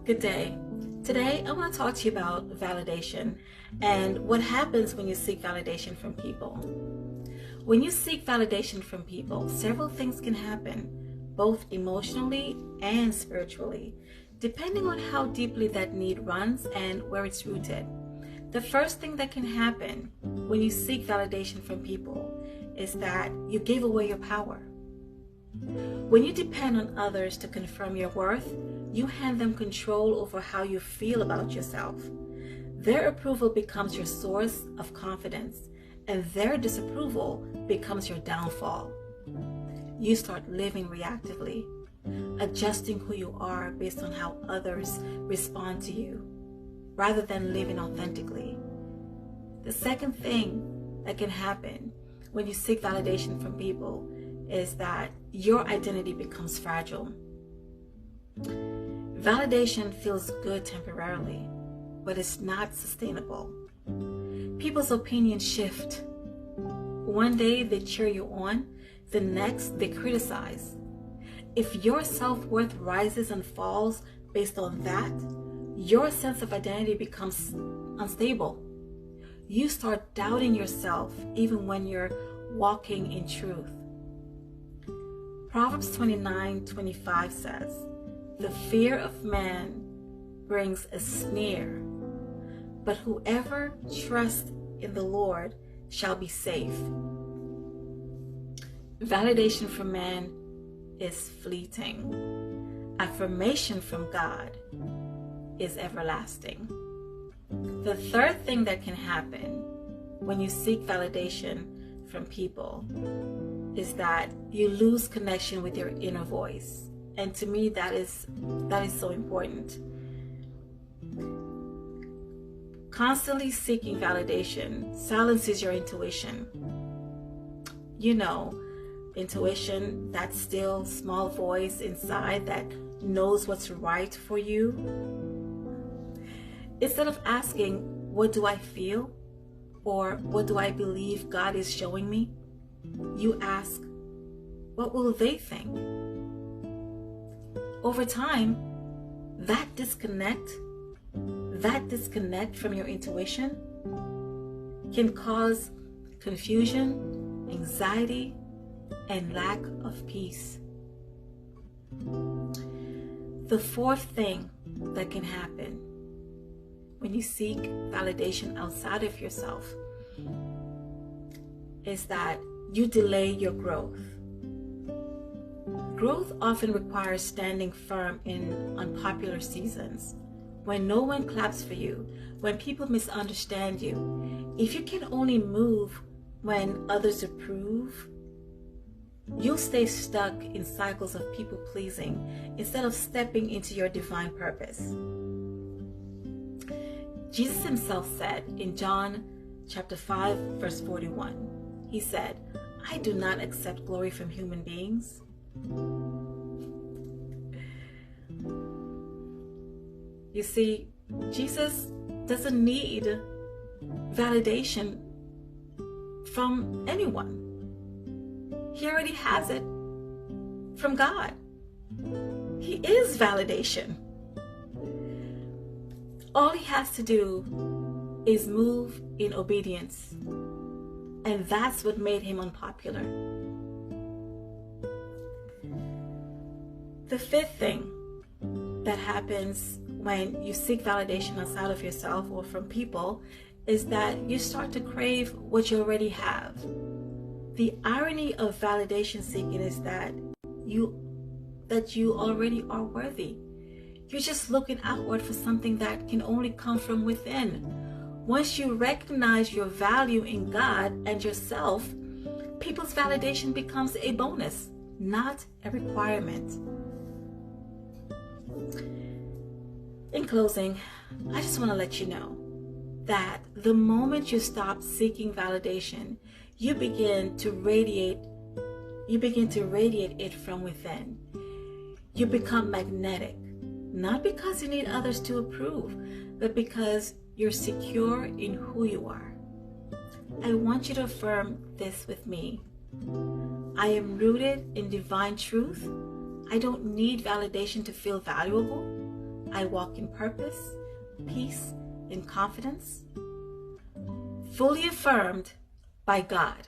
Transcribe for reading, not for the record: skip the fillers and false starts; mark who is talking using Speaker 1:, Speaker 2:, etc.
Speaker 1: Good day. Today, I want to talk to you about validation and what happens when you seek validation from people. When you seek validation from people, several things can happen, both emotionally and spiritually, depending on how deeply that need runs and where it's rooted. The first thing that can happen when you seek validation from people is that you give away your power. When you depend on others to confirm your worth, you hand them control over how you feel about yourself. Their approval becomes your source of confidence, and their disapproval becomes your downfall. You start living reactively, adjusting who you are based on how others respond to you, rather than living authentically. The second thing that can happen when you seek validation from people is that your identity becomes fragile. Validation feels good temporarily, but it's not sustainable. People's opinions shift. One day they cheer you on, the next they criticize. If your self-worth rises and falls based on that, your sense of identity becomes unstable. You start doubting yourself even when you're walking in truth. Proverbs 29:25 says, "The fear of man brings a snare, but whoever trusts in the Lord shall be safe." Validation from man is fleeting. Affirmation from God is everlasting. The third thing that can happen when you seek validation from people is that you lose connection with your inner voice. And to me, that is so important. Constantly seeking validation silences your intuition. You know, intuition, that still small voice inside that knows what's right for you. Instead of asking, "What do I feel?" or "What do I believe God is showing me?" you ask, "What will they think?" Over time, that disconnect from your intuition can cause confusion, anxiety, and lack of peace. The fourth thing that can happen when you seek validation outside of yourself is that you delay your growth. Growth often requires standing firm in unpopular seasons, when no one claps for you, when people misunderstand you. If you can only move when others approve, you'll stay stuck in cycles of people pleasing instead of stepping into your divine purpose. Jesus himself said in John chapter 5, verse 41, he said, "I do not accept glory from human beings." You see, Jesus doesn't need validation from anyone. He already has it from God. He is validation. All he has to do is move in obedience, and that's what made him unpopular. The fifth thing that happens when you seek validation outside of yourself or from people is that you start to crave what you already have. The irony of validation seeking is that you already are worthy. You're just looking outward for something that can only come from within. Once you recognize your value in God and yourself, people's validation becomes a bonus, not a requirement. In closing, I just want to let you know that the moment you stop seeking validation, you begin to radiate it from within. You become magnetic, not because you need others to approve, but because you're secure in who you are. I want you to affirm this with me. I am rooted in divine truth. I don't need validation to feel valuable. I walk in purpose, peace, and confidence, fully affirmed by God.